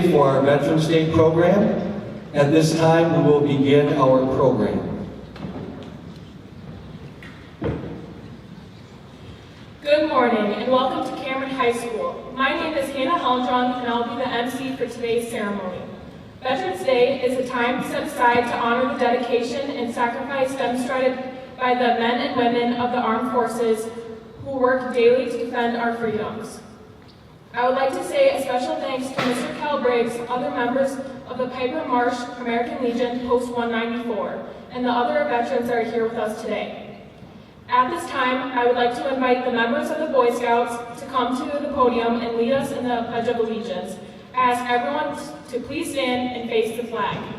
ready for our Veterans Day program. At this time, we will begin our program. Good morning and welcome to Cameron High School. My name is Hannah Helmdron and I'll be the MC for today's ceremony. Veterans Day is a time set aside to honor the dedication and sacrifice demonstrated by the men and women of the armed forces who work daily to defend our freedoms. I would like to say a special thanks to Mr. Cal Briggs, other members of the Piper Marsh American Legion Post 194, and the other veterans that are here with us today. At this time, I would like to invite the members of the Boy Scouts to come to the podium and lead us in the Pledge of Allegiance. I ask everyone to please stand and face the flag.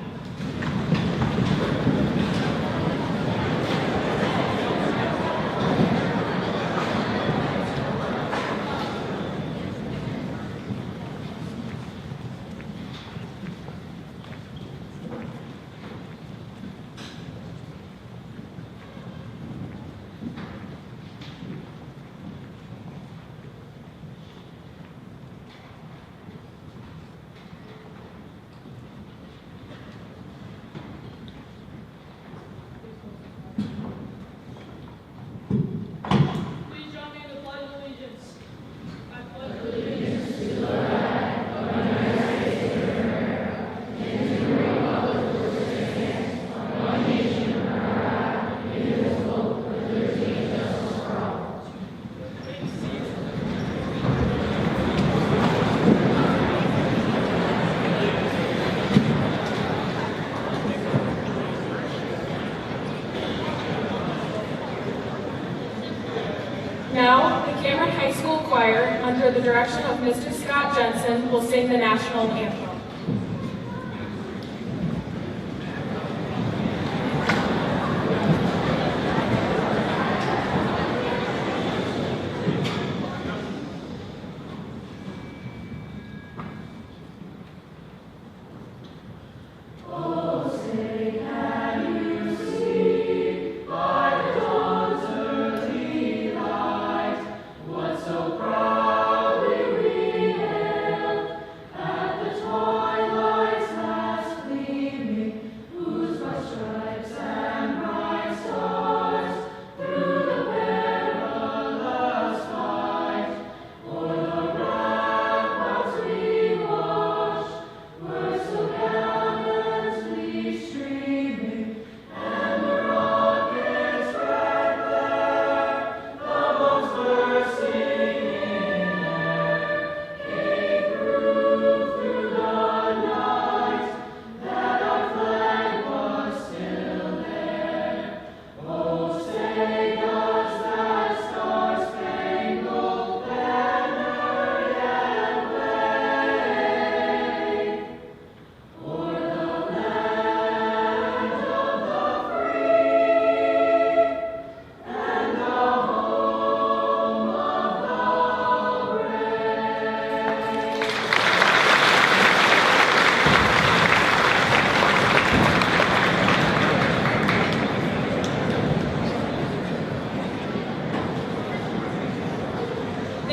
Now, the Cameron High School Choir, under the direction of Mr. Scott Jensen, will sing the national anthem.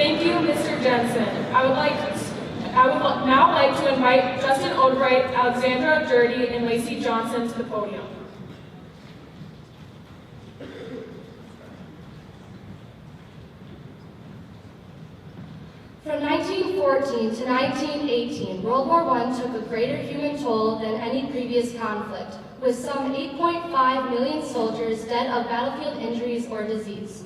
Thank you, Mr. Jensen. I would now like to invite Justin Odbright, Alexandra Jurdy, and Lacey Johnson to the podium. From 1914 to 1918, World War I took a greater human toll than any previous conflict, with some 8.5 million soldiers dead of battlefield injuries or disease.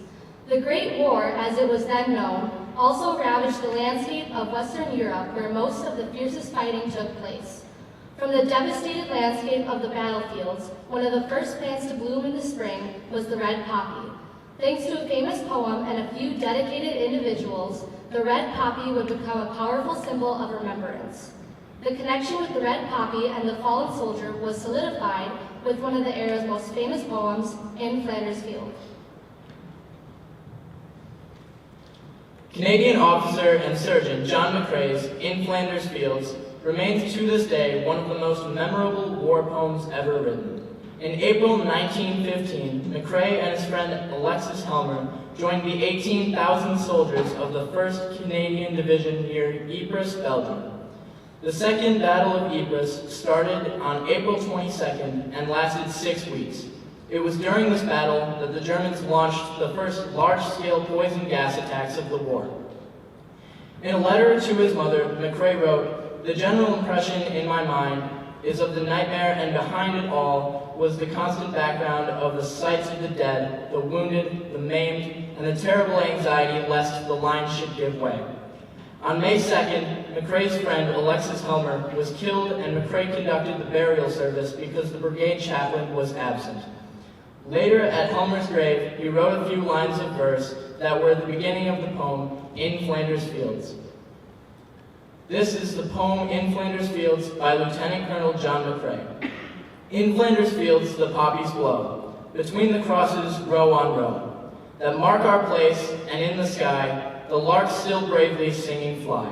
The Great War, as it was then known, also ravaged the landscape of Western Europe, where most of the fiercest fighting took place. From the devastated landscape of the battlefields, one of the first plants to bloom in the spring was the red poppy. Thanks to a famous poem and a few dedicated individuals, the red poppy would become a powerful symbol of remembrance. The connection with the red poppy and the fallen soldier was solidified with one of the era's most famous poems, In Flanders Field. Canadian officer and surgeon John McCrae's In Flanders Fields remains to this day one of the most memorable war poems ever written. In April 1915, McCrae and his friend Alexis Helmer joined the 18,000 soldiers of the 1st Canadian Division near Ypres, Belgium. The Second Battle of Ypres started on April 22nd and lasted 6 weeks. It was during this battle that the Germans launched the first large-scale poison gas attacks of the war. In a letter to his mother, McCrae wrote, "The general impression in my mind is of the nightmare, and behind it all was the constant background of the sights of the dead, the wounded, the maimed, and the terrible anxiety lest the line should give way." On May 2nd, McCrae's friend Alexis Helmer was killed, and McCrae conducted the burial service because the brigade chaplain was absent. Later, at Helmer's grave, he wrote a few lines of verse that were the beginning of the poem, "In Flanders Fields." This is the poem "In Flanders Fields" by Lieutenant Colonel John McCrae. In Flanders Fields the poppies blow, between the crosses row on row, that mark our place, and in the sky the larks still bravely singing fly.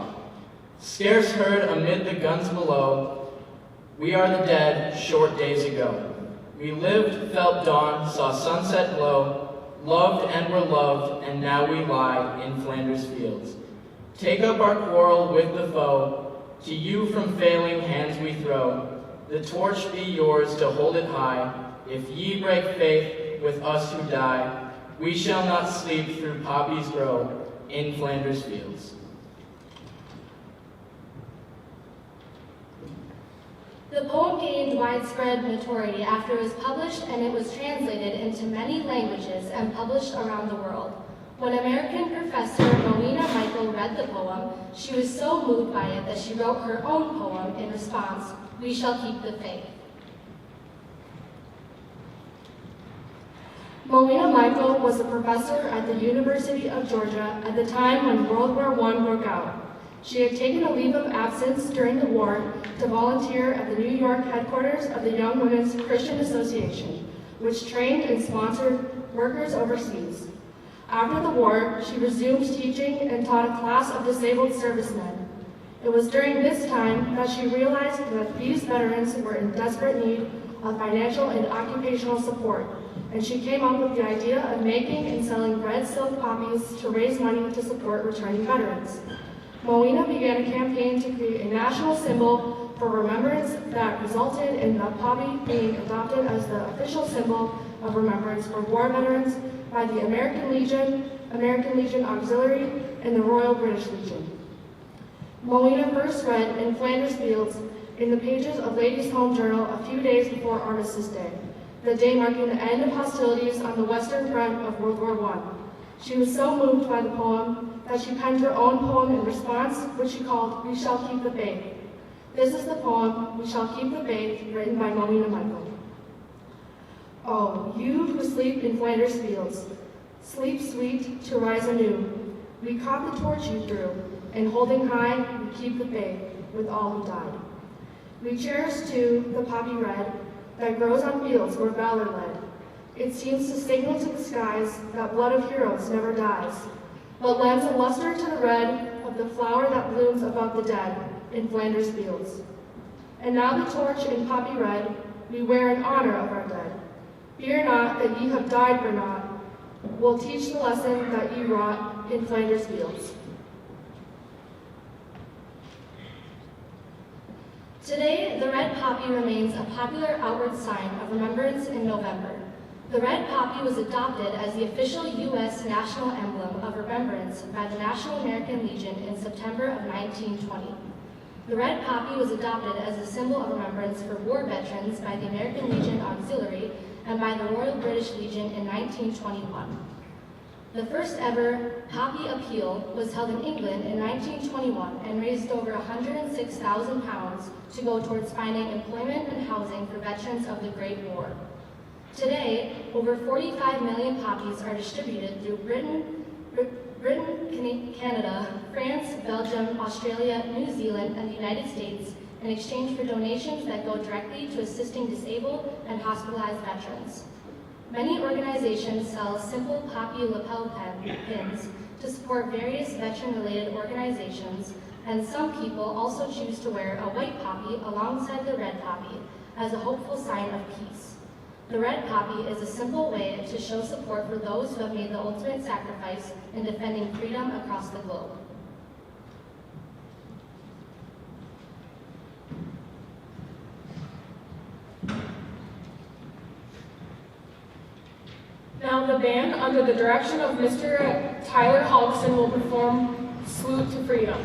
Scarce heard amid the guns below, we are the dead short days ago. We lived, felt dawn, saw sunset glow, loved and were loved, and now we lie in Flanders Fields. Take up our quarrel with the foe, to you from failing hands we throw. The torch be yours to hold it high. If ye break faith with us who die, we shall not sleep through poppies grow in Flanders Fields. The poem gained widespread notoriety after it was published, and it was translated into many languages and published around the world. When American professor Rowena Michael read the poem, she was so moved by it that she wrote her own poem in response, "We Shall Keep the Faith." Rowena Michael was a professor at the University of Georgia at the time when World War I broke out. She had taken a leave of absence during the war to volunteer at the New York headquarters of the Young Women's Christian Association, which trained and sponsored workers overseas. After the war, she resumed teaching and taught a class of disabled servicemen. It was during this time that she realized that these veterans were in desperate need of financial and occupational support, and she came up with the idea of making and selling red silk poppies to raise money to support returning veterans. Moena began a campaign to create a national symbol for remembrance that resulted in the poppy being adopted as the official symbol of remembrance for war veterans by the American Legion Auxiliary, and the Royal British Legion. Moena first read In Flanders Fields in the pages of Ladies' Home Journal a few days before Armistice Day, the day marking the end of hostilities on the Western Front of World War I. She was so moved by the poem that she penned her own poem in response, which she called We Shall Keep the Faith. This is the poem, We Shall Keep the Faith, written by Moena Michael. Oh, you who sleep in Flanders Fields, sleep sweet to rise anew. We caught the torch you threw, and holding high, we keep the faith with all who died. We cherish too the poppy red that grows on fields where valor led. It seems to signal to the skies that blood of heroes never dies, but lends a luster to the red of the flower that blooms above the dead in Flanders Fields. And now the torch in poppy red we wear in honor of our dead. Fear not that ye have died for naught. We'll teach the lesson that ye wrought in Flanders Fields. Today, the red poppy remains a popular outward sign of remembrance in November. The red poppy was adopted as the official U.S. national emblem of remembrance by the National American Legion in September of 1920. The red poppy was adopted as a symbol of remembrance for war veterans by the American Legion Auxiliary and by the Royal British Legion in 1921. The first ever Poppy Appeal was held in England in 1921 and raised over £106,000 to go towards finding employment and housing for veterans of the Great War. Today, over 45 million poppies are distributed through Britain, Canada, France, Belgium, Australia, New Zealand, and the United States in exchange for donations that go directly to assisting disabled and hospitalized veterans. Many organizations sell simple poppy lapel pins to support various veteran-related organizations, and some people also choose to wear a white poppy alongside the red poppy as a hopeful sign of peace. The red poppy is a simple way to show support for those who have made the ultimate sacrifice in defending freedom across the globe. Now the band, under the direction of Mr. Tyler Halkson, will perform Salute to Freedom.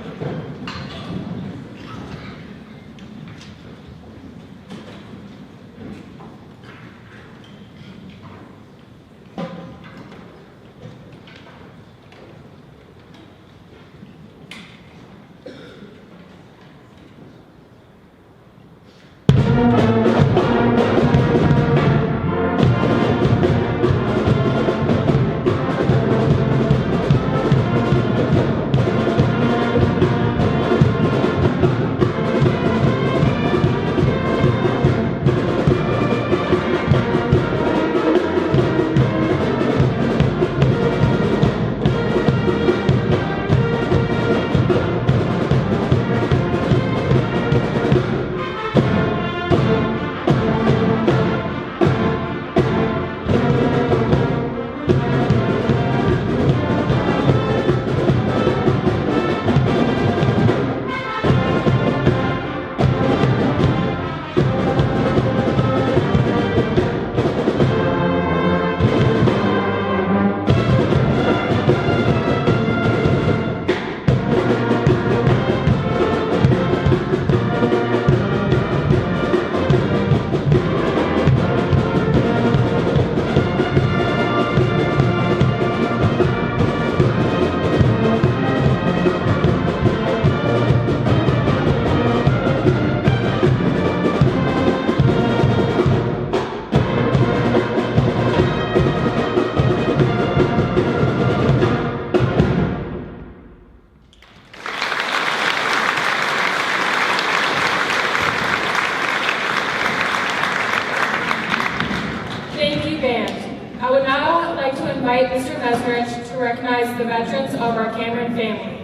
I would now like to invite Mr. Mesrich to recognize the veterans of our Cameron family.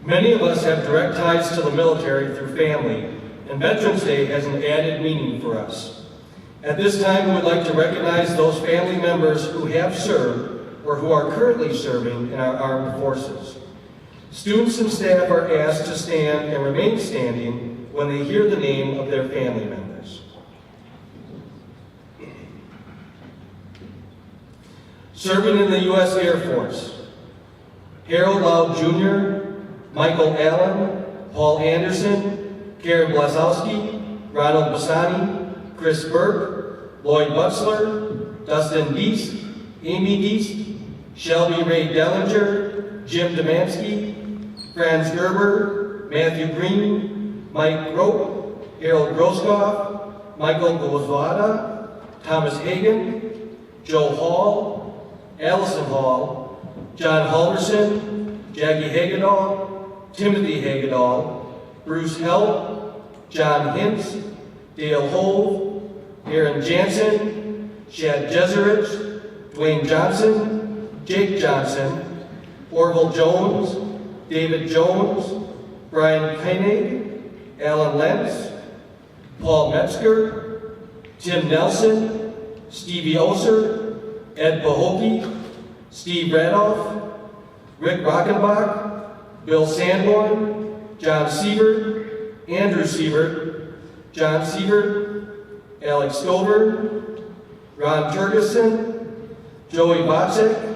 Many of us have direct ties to the military through family, and Veterans Day has an added meaning for us. At this time, we would like to recognize those family members who have served or who are currently serving in our armed forces. Students and staff are asked to stand and remain standing when they hear the name of their family members. Serving in the U.S. Air Force: Harold Loud Jr., Michael Allen, Paul Anderson, Karen Blasowski, Ronald Bassani, Chris Burke, Lloyd Butzler, Dustin Deast, Amy Deast, Shelby Ray Dellinger, Jim Demansky, Franz Gerber, Matthew Green, Mike Grope, Harold Groskoff, Michael Gozvada, Thomas Hagan, Joe Hall, Allison Hall, John Halverson, Jackie Hagedal, Timothy Hagedal, Bruce Held, John Hintz, Dale Hove, Aaron Jansen, Shad Jeserich, Dwayne Johnson, Jake Johnson, Orville Jones, David Jones, Brian Koenig, Alan Lentz, Paul Metzger, Tim Nelson, Stevie Oser, Ed Bahoki, Steve Radoff, Rick Rockenbach, Bill Sanborn, John Siebert, Andrew Siebert, John Siebert, Alex Stover, Ron Turgeson, Joey Bocek,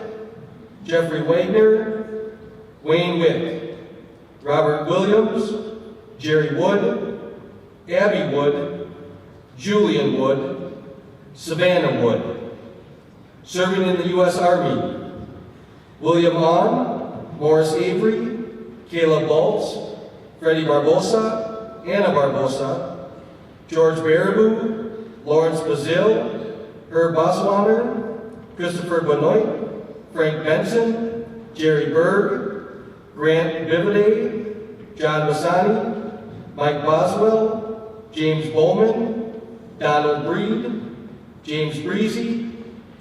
Jeffrey Wagner, Wayne Wick, Robert Williams, Jerry Wood, Abby Wood, Julian Wood, Savannah Wood. Serving in the U.S. Army: William Ahn, Morris Avery, Caleb Baltz, Freddie Barbosa, Anna Barbosa, George Baraboo, Lawrence Bazil, Herb Boswaner, Christopher Benoit, Frank Benson, Jerry Berg, Grant Bividay, John Bassani, Mike Boswell, James Bowman, Donald Breed, James Breezy,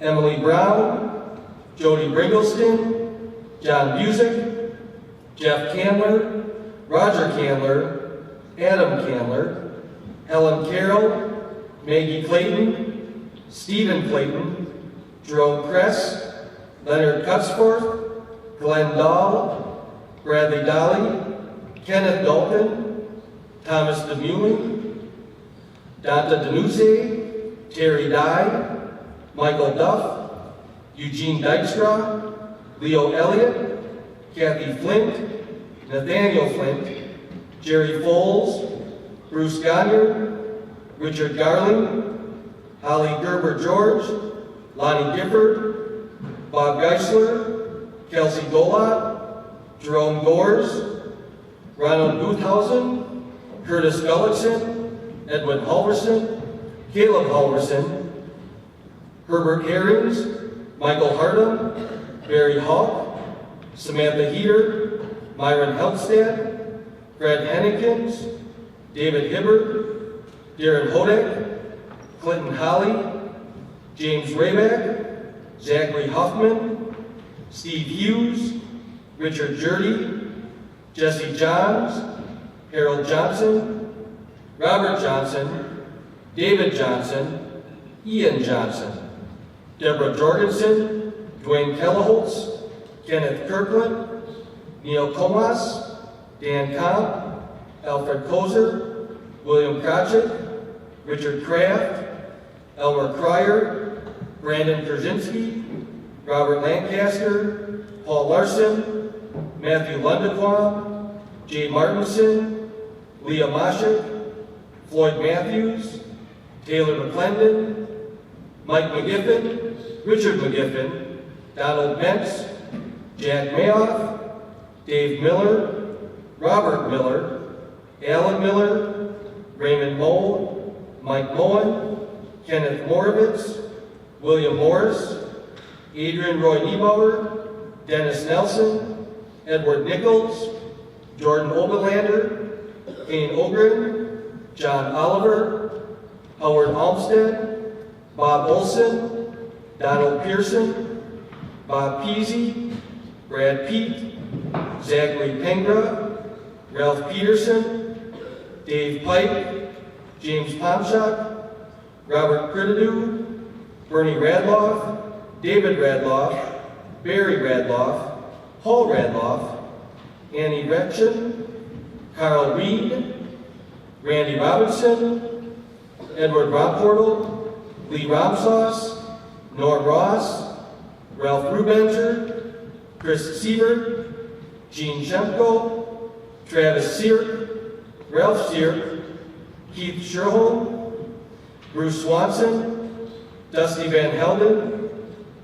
Emily Brown, Jody Bringleston, John Busick, Jeff Candler, Roger Candler, Adam Candler, Helen Carroll, Maggie Clayton, Stephen Clayton, Jerome Kress, Leonard Cutsforth, Glenn Dahl, Bradley Dolly, Kenneth Dalton, Thomas DeMewling, Danta Denuse, Terry Dye, Michael Duff, Eugene Dykstra, Leo Elliott, Kathy Flint, Nathaniel Flint, Jerry Foles, Bruce Gonyard, Richard Garling, Holly Gerber George, Lonnie Gifford, Bob Geisler, Kelsey Golot, Jerome Gores, Ronald Guthausen, Curtis Gullickson, Edwin Halverson, Caleb Halverson, Herbert Herrings, Michael Hardum, Barry Hawk, Samantha Heater, Myron Helpstad, Fred Hennekins, David Hibbert, Darren Hodek, Clinton Holly, James Rayback, Zachary Huffman, Steve Hughes, Richard Jurdy, Jesse Johns, Harold Johnson, Robert Johnson, David Johnson, Ian Johnson, Deborah Jorgensen, Dwayne Kelleholtz, Kenneth Kirkland, Neil Comas, Dan Comp, Alfred Kozer, William Krawczyk, Richard Kraft, Elmer Cryer, Brandon Krzyzewski, Robert Lancaster, Paul Larson, Matthew Lundequam, Jay Martinson, Leah Moshik, Floyd Matthews, Taylor McClendon, Mike McGiffin, Richard McGiffin, Donald Mentz, Jack Mayoff, Dave Miller, Robert Miller, Alan Miller, Raymond Moe, Mike Moen, Kenneth Moravitz, William Morris, Adrian Roy Niebauer, Dennis Nelson, Edward Nichols, Jordan Oberlander, Kane Ogren, John Oliver, Howard Olmsted, Bob Olson, Donald Pearson, Bob Peasy, Brad Peet, Zachary Pengra, Ralph Peterson, Dave Pike, James Pomchak, Robert Crittadu, Bernie Radloff, David Radloff, Barry Radloff, Paul Radloff, Annie Retchen, Carl Reed, Randy Robinson, Edward Romportal, Lee Romsauce, Norm Ross, Ralph Rubenzer, Chris Siebert, Gene Shemko, Travis Seark, Ralph Seark, Keith Sherholm, Bruce Swanson, Dusty Van Helden,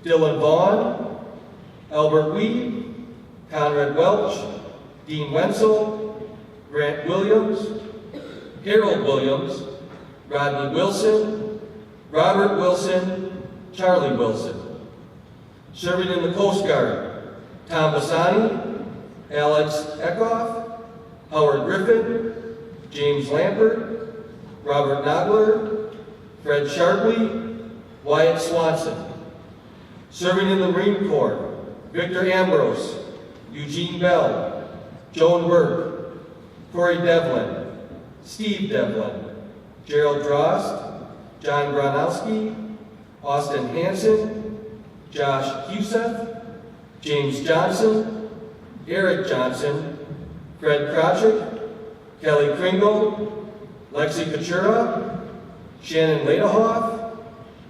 Dylan Vaughn, Albert Weed, Conrad Welch, Dean Wenzel, Grant Williams, Harold Williams, Rodney Wilson, Robert Wilson, Charlie Wilson. Serving in the Coast Guard, Tom Bassani, Alex Eckhoff, Howard Griffin, James Lampert, Robert Nogler, Fred Sharpley, Wyatt Swanson. Serving in the Marine Corps, Victor Ambrose, Eugene Bell, Joan Burke, Corey Devlin, Steve Devlin, Gerald Drost, John Gronowski, Austin Hanson, Josh Huseth, James Johnson, Eric Johnson, Fred Krawczyk, Kelly Kringle, Lexi Kachura, Shannon Ladehoff,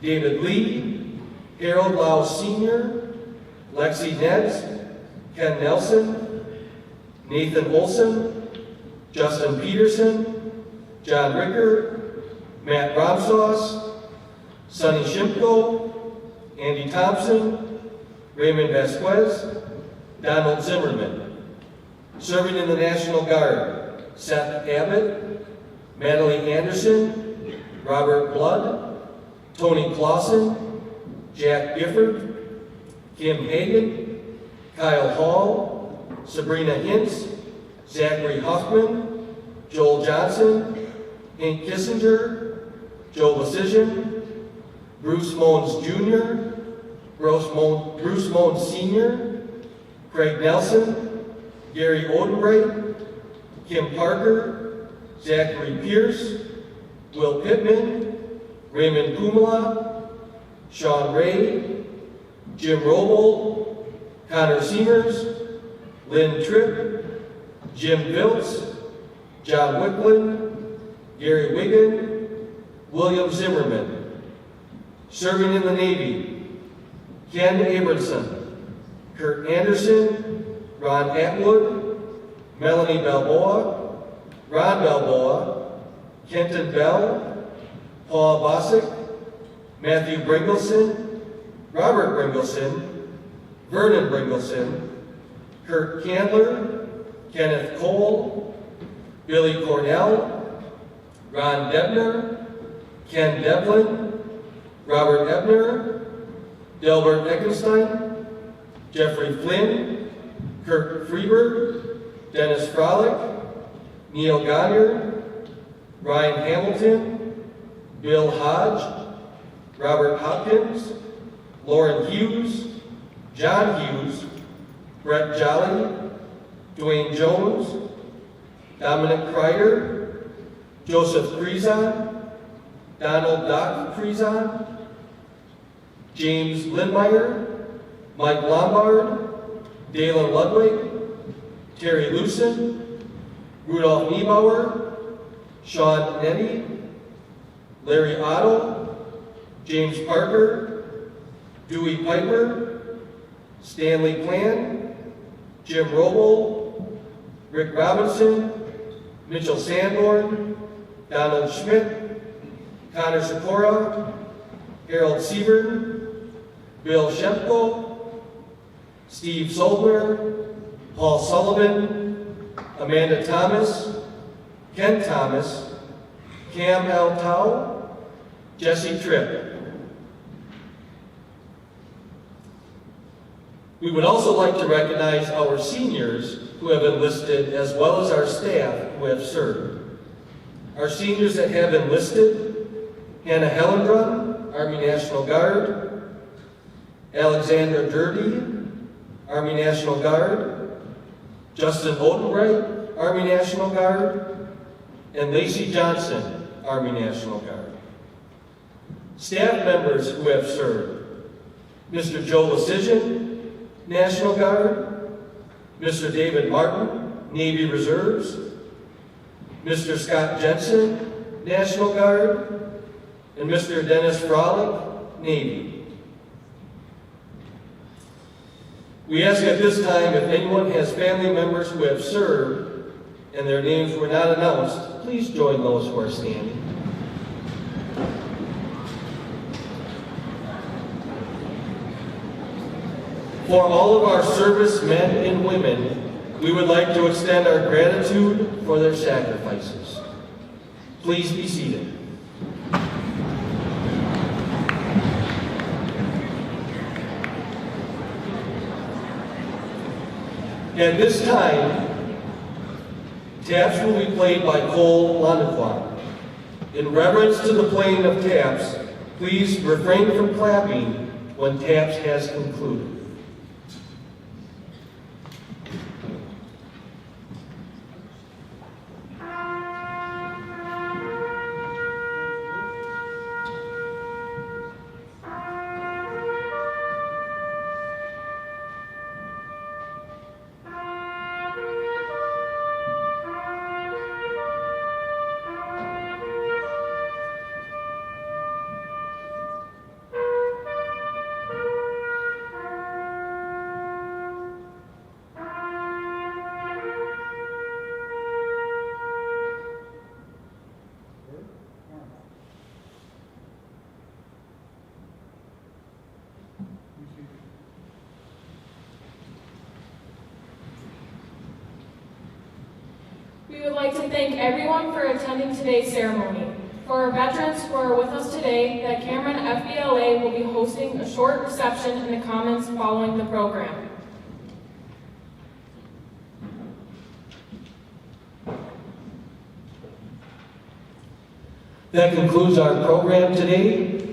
David Lee, Harold Lau Sr., Lexi Neds, Ken Nelson, Nathan Olson, Justin Peterson, John Ricker, Matt Romsauce, Sonny Shimko, Andy Thompson, Raymond Vasquez, Donald Zimmerman. Serving in the National Guard, Seth Abbott, Madeline Anderson, Robert Blood, Tony Clausen, Jack Gifford, Kim Hagan, Kyle Hall, Sabrina Hintz, Zachary Huffman, Joel Johnson, Hank Kissinger, Joe Lecision, Bruce Mones Jr., Bruce Mones Sr., Craig Nelson, Gary Odenbright, Kim Parker, Zachary Pierce, Will Pittman, Raymond Kumala, Sean Ray, Jim Roble, Connor Seamers, Lynn Tripp, Jim Biltz, John Wicklund, Gary Wiggin, William Zimmerman. Serving in the Navy, Ken Abramson, Kurt Anderson, Ron Atwood, Melanie Balboa, Ron Balboa, Kenton Bell, Paul Bosick, Matthew Bringelson, Robert Bringelson, Vernon Bringelson, Kurt Candler, Kenneth Cole, Billy Cornell, Ron Debner, Ken Devlin, Robert Ebner, Delbert Eckenstein, Jeffrey Flynn, Kirk Freeberg, Dennis Frolick, Neil Gonier, Ryan Hamilton, Bill Hodge, Robert Hopkins, Lauren Hughes, John Hughes, Brett Jolly, Dwayne Jones, Dominic Kreider, Joseph Friesen, Donald Doc Friesen, James Lindmeyer, Mike Lombard, Dalen Ludwig, Terry Lucen, Rudolph Niebauer, Sean Nettie, Larry Otto, James Parker, Dewey Piper, Stanley Plan, Jim Roble, Rick Robinson, Mitchell Sanborn, Donald Schmidt, Connor Sikora, Harold Siebern, Bill Shemko, Steve Solber, Paul Sullivan, Amanda Thomas, Ken Thomas, Cam L. Tau, Jesse Tripp. We would also like to recognize our seniors who have enlisted, as well as our staff who have served. Our seniors that have enlisted: Hannah Hellenbrunn, Army National Guard; Alexandra Durdy, Army National Guard; Justin Odenbright, Army National Guard; and Lacey Johnson, Army National Guard. Staff members who have served: Mr. Joe Lecision, National Guard; Mr. David Martin, Navy Reserves; Mr. Scott Jensen, National Guard; and Mr. Dennis Frolick, Navy. We ask at this time if anyone has family members who have served and their names were not announced, please join those who are standing. For all of our service men and women, we would like to extend our gratitude for their sacrifices. Please be seated. At this time, taps will be played by Cole Landequan. In reverence to the playing of taps, please refrain from clapping when taps has concluded. We would like to thank everyone for attending today's ceremony. For our veterans who are with us today, the Cameron FBLA will be hosting a short reception in the Commons following the program. That concludes our program today.